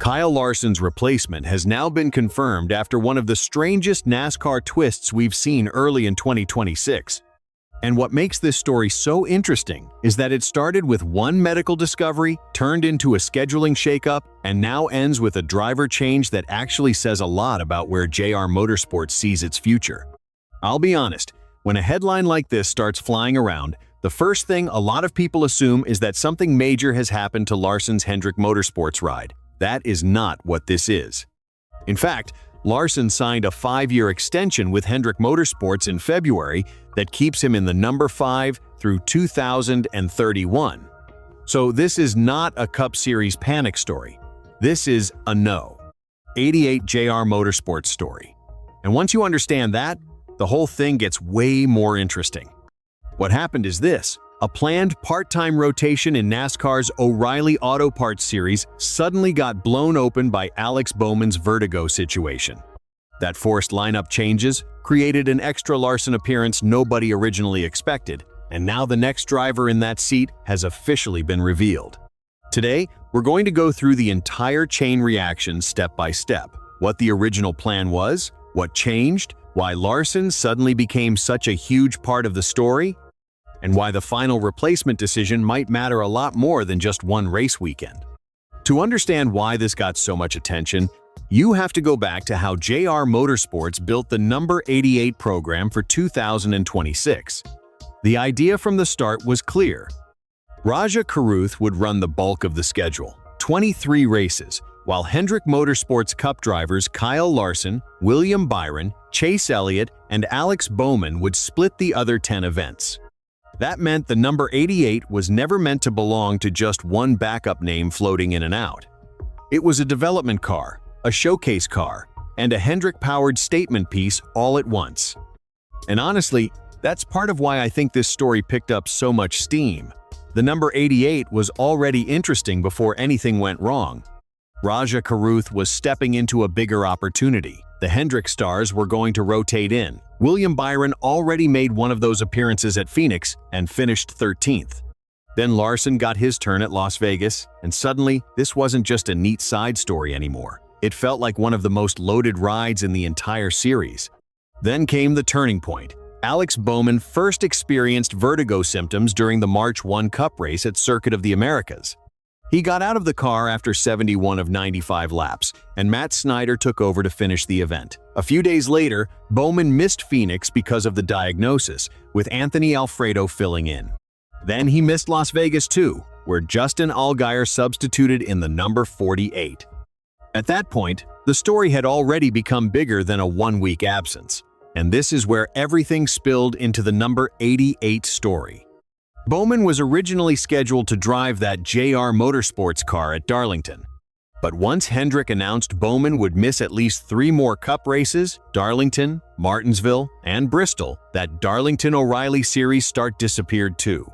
Kyle Larson's replacement has now been confirmed after one of the strangest NASCAR twists we've seen early in 2026. And what makes this story so interesting is that it started with one medical discovery, turned into a scheduling shakeup, and now ends with a driver change that actually says a lot about where JR Motorsports sees its future. I'll be honest, when a headline like this starts flying around, the first thing a lot of people assume is that something major has happened to Larson's Hendrick Motorsports ride. That is not what this is. In fact, Larson signed a 5-year extension with Hendrick Motorsports in February that keeps him in the number 5 through 2031. So this is not a Cup Series panic story. This is a No. 88 JR Motorsports story. And once you understand that, the whole thing gets way more interesting. What happened is this: a planned part-time rotation in NASCAR's O'Reilly Auto Parts series suddenly got blown open by Alex Bowman's vertigo situation. That forced lineup changes created an extra Larson appearance nobody originally expected, and now the next driver in that seat has officially been revealed. Today, we're going to go through the entire chain reaction step by step: what the original plan was, what changed, why Larson suddenly became such a huge part of the story, and why the final replacement decision might matter a lot more than just one race weekend. To understand why this got so much attention, you have to go back to how JR Motorsports built the number 88 program for 2026. The idea from the start was clear. Raja Carruth would run the bulk of the schedule, 23 races, while Hendrick Motorsports Cup drivers Kyle Larson, William Byron, Chase Elliott, and Alex Bowman would split the other 10 events. That meant the number 88 was never meant to belong to just one backup name floating in and out. It was a development car, a showcase car, and a Hendrick-powered statement piece all at once. And honestly, that's part of why I think this story picked up so much steam. The number 88 was already interesting before anything went wrong. Raja Carruth was stepping into a bigger opportunity. The Hendrick stars were going to rotate in. William Byron already made one of those appearances at Phoenix and finished 13th. Then Larson got his turn at Las Vegas, and suddenly, this wasn't just a neat side story anymore. It felt like one of the most loaded rides in the entire series. Then came the turning point. Alex Bowman first experienced vertigo symptoms during the March 1 Cup race at Circuit of the Americas. He got out of the car after 71 of 95 laps, and Matt Snyder took over to finish the event. A few days later, Bowman missed Phoenix because of the diagnosis, with Anthony Alfredo filling in. Then he missed Las Vegas too, where Justin Allgaier substituted in the number 48. At that point, the story had already become bigger than a one-week absence, and this is where everything spilled into the number 88 story. Bowman was originally scheduled to drive that JR Motorsports car at Darlington. But once Hendrick announced Bowman would miss at least 3 more Cup races, Darlington, Martinsville, and Bristol, that Darlington O'Reilly Series start disappeared too.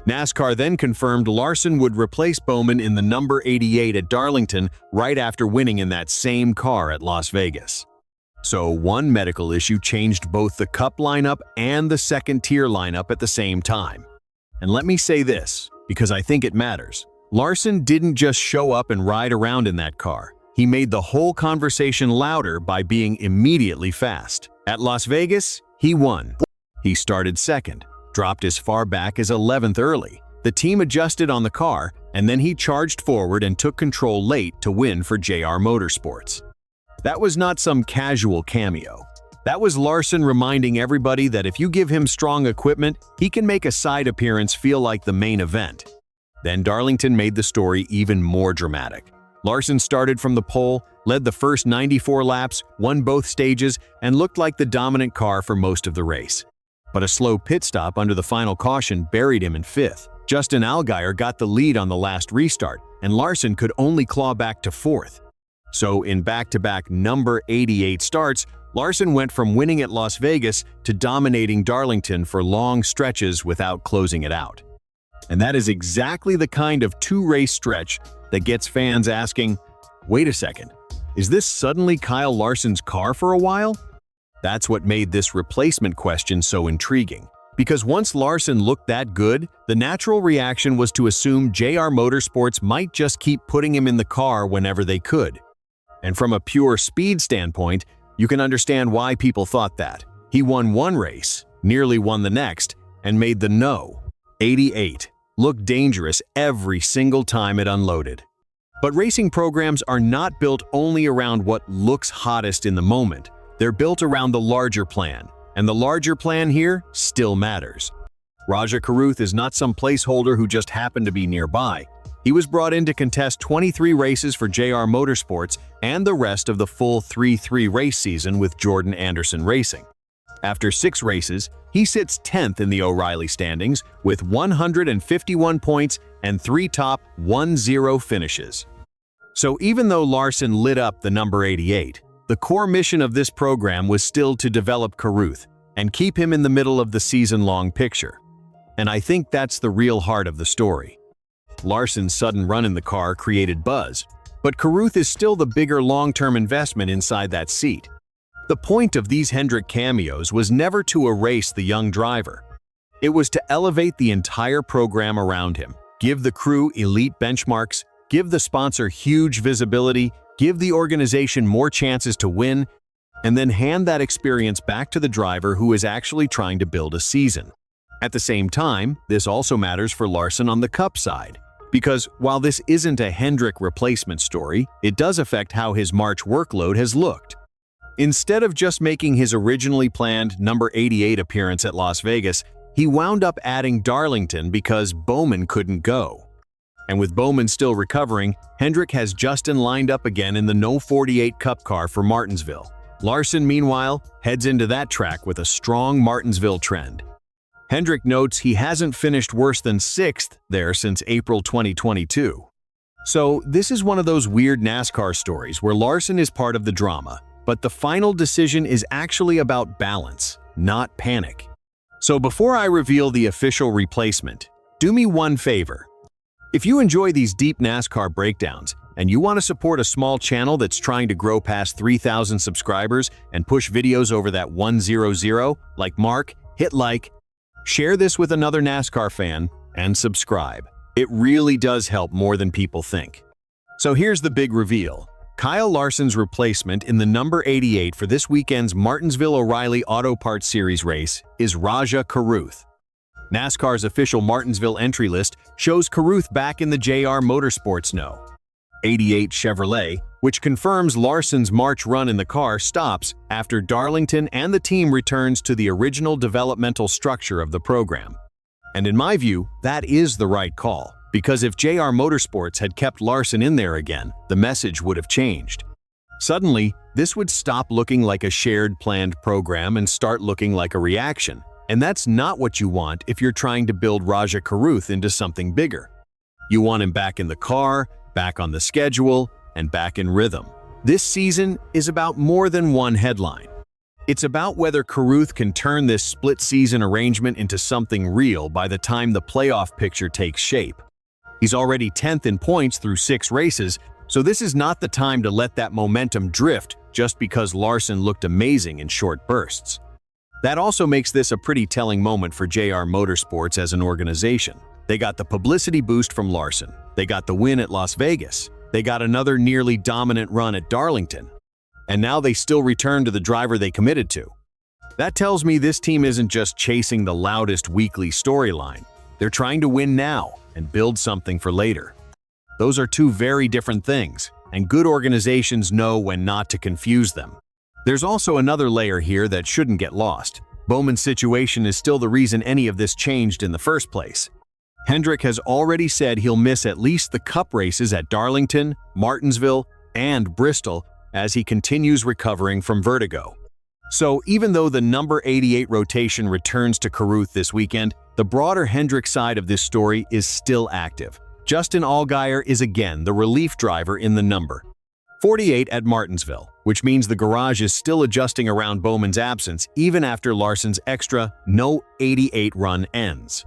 NASCAR then confirmed Larson would replace Bowman in the number 88 at Darlington right after winning in that same car at Las Vegas. So one medical issue changed both the Cup lineup and the second-tier lineup at the same time. And let me say this, because I think it matters. Larson didn't just show up and ride around in that car. He made the whole conversation louder by being immediately fast. At Las Vegas, he won. He started second, dropped as far back as 11th early. The team adjusted on the car, and then he charged forward and took control late to win for JR Motorsports. That was not some casual cameo. That was Larson reminding everybody that if you give him strong equipment, he can make a side appearance feel like the main event. Then Darlington made the story even more dramatic. Larson started from the pole, led the first 94 laps, won both stages, and looked like the dominant car for most of the race. But a slow pit stop under the final caution buried him in 5th. Justin Allgaier got the lead on the last restart, and Larson could only claw back to 4th. So in back-to-back number 88 starts, Larson went from winning at Las Vegas to dominating Darlington for long stretches without closing it out. And that is exactly the kind of 2-race stretch that gets fans asking, wait a second, is this suddenly Kyle Larson's car for a while? That's what made this replacement question so intriguing. Because once Larson looked that good, the natural reaction was to assume JR Motorsports might just keep putting him in the car whenever they could. And from a pure speed standpoint, you can understand why people thought that. He won one race, nearly won the next, and made the No. 88 look dangerous every single time it unloaded. But racing programs are not built only around what looks hottest in the moment. They're built around the larger plan, and the larger plan here still matters. Raja Karuth is not some placeholder who just happened to be nearby. He was brought in to contest 23 races for JR Motorsports and the rest of the full 3-3 race season with Jordan Anderson Racing. After 6 races, he sits 10th in the O'Reilly standings with 151 points and 3 top 1-0 finishes. So even though Larson lit up the number 88, the core mission of this program was still to develop Karuth and keep him in the middle of the season-long picture. And I think that's the real heart of the story. Larson's sudden run in the car created buzz, but Karuth is still the bigger long-term investment inside that seat. The point of these Hendrick cameos was never to erase the young driver. It was to elevate the entire program around him, give the crew elite benchmarks, give the sponsor huge visibility, give the organization more chances to win, and then hand that experience back to the driver who is actually trying to build a season. At the same time, this also matters for Larson on the Cup side, because while this isn't a Hendrick replacement story, it does affect how his March workload has looked. Instead of just making his originally planned number 88 appearance at Las Vegas, he wound up adding Darlington because Bowman couldn't go. And with Bowman still recovering, Hendrick has Justin lined up again in the No. 48 Cup car for Martinsville. Larson, meanwhile, heads into that track with a strong Martinsville trend. Hendrick notes he hasn't finished worse than 6th there since April 2022. So this is one of those weird NASCAR stories where Larson is part of the drama, but the final decision is actually about balance, not panic. So before I reveal the official replacement, do me one favor. If you enjoy these deep NASCAR breakdowns and you want to support a small channel that's trying to grow past 3,000 subscribers and push videos over that 100, like Mark, hit like, share this with another NASCAR fan, and subscribe. It really does help more than people think. So here's the big reveal. Kyle Larson's replacement in the number 88 for this weekend's Martinsville O'Reilly Auto Parts Series race is Raja Karuth. NASCAR's official Martinsville entry list shows Karuth back in the JR Motorsports No. 88 Chevrolet, which confirms Larson's March run in the car stops after Darlington and the team returns to the original developmental structure of the program. And in my view, that is the right call. Because if JR Motorsports had kept Larson in there again, the message would have changed. Suddenly, this would stop looking like a shared planned program and start looking like a reaction. And that's not what you want if you're trying to build Raja Karuth into something bigger. You want him back in the car, back on the schedule, and back in rhythm. This season is about more than one headline. It's about whether Karuth can turn this split-season arrangement into something real by the time the playoff picture takes shape. He's already 10th in points through 6 races, so this is not the time to let that momentum drift just because Larson looked amazing in short bursts. That also makes this a pretty telling moment for JR Motorsports as an organization. They got the publicity boost from Larson. They got the win at Las Vegas. They got another nearly dominant run at Darlington. And now they still return to the driver they committed to. That tells me this team isn't just chasing the loudest weekly storyline. They're trying to win now and build something for later. Those are two very different things, and good organizations know when not to confuse them. There's also another layer here that shouldn't get lost. Bowman's situation is still the reason any of this changed in the first place. Hendrick has already said he'll miss at least the Cup races at Darlington, Martinsville, and Bristol as he continues recovering from vertigo. So even though the number 88 rotation returns to Karuth this weekend, the broader Hendrick side of this story is still active. Justin Allgaier is again the relief driver in the number 48 at Martinsville, which means the garage is still adjusting around Bowman's absence even after Larson's extra No. 88 run ends.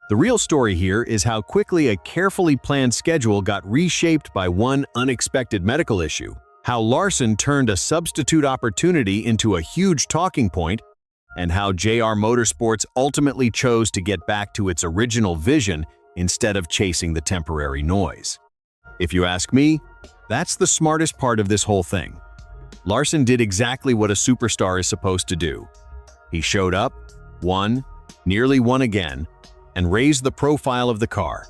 The real story here is how quickly a carefully planned schedule got reshaped by one unexpected medical issue, how Larson turned a substitute opportunity into a huge talking point, and how JR Motorsports ultimately chose to get back to its original vision instead of chasing the temporary noise. If you ask me, that's the smartest part of this whole thing. Larson did exactly what a superstar is supposed to do. He showed up, won, nearly won again, and raised the profile of the car.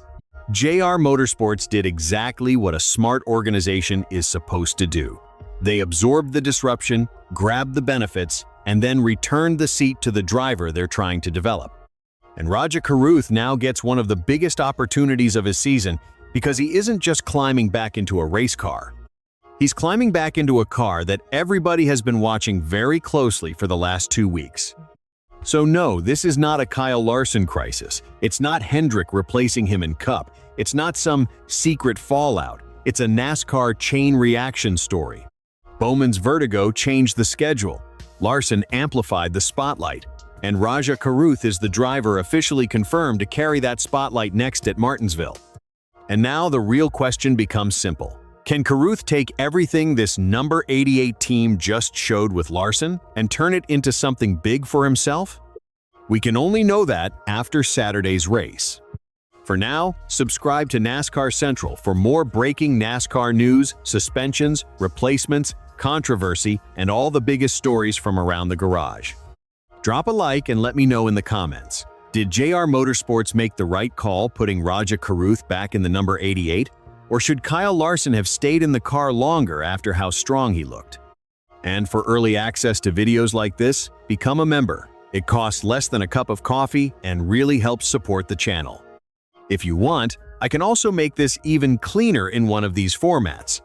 JR Motorsports did exactly what a smart organization is supposed to do. They absorbed the disruption, grabbed the benefits, and then returned the seat to the driver they're trying to develop. And Rajah Caruth now gets one of the biggest opportunities of his season because he isn't just climbing back into a race car. He's climbing back into a car that everybody has been watching very closely for the last 2 weeks. So no, this is not a Kyle Larson crisis. It's not Hendrick replacing him in Cup. It's not some secret fallout. It's a NASCAR chain reaction story. Bowman's vertigo changed the schedule. Larson amplified the spotlight. And Rajah Caruth is the driver officially confirmed to carry that spotlight next at Martinsville. And now the real question becomes simple. Can Caruth take everything this number 88 team just showed with Larson and turn it into something big for himself? We can only know that after Saturday's race. For now, subscribe to NASCAR Central for more breaking NASCAR news, suspensions, replacements, controversy, and all the biggest stories from around the garage. Drop a like and let me know in the comments. Did JR Motorsports make the right call putting Rajah Caruth back in the number 88? Or should Kyle Larson have stayed in the car longer after how strong he looked? And for early access to videos like this, become a member. It costs less than a cup of coffee and really helps support the channel. If you want, I can also make this even cleaner in one of these formats.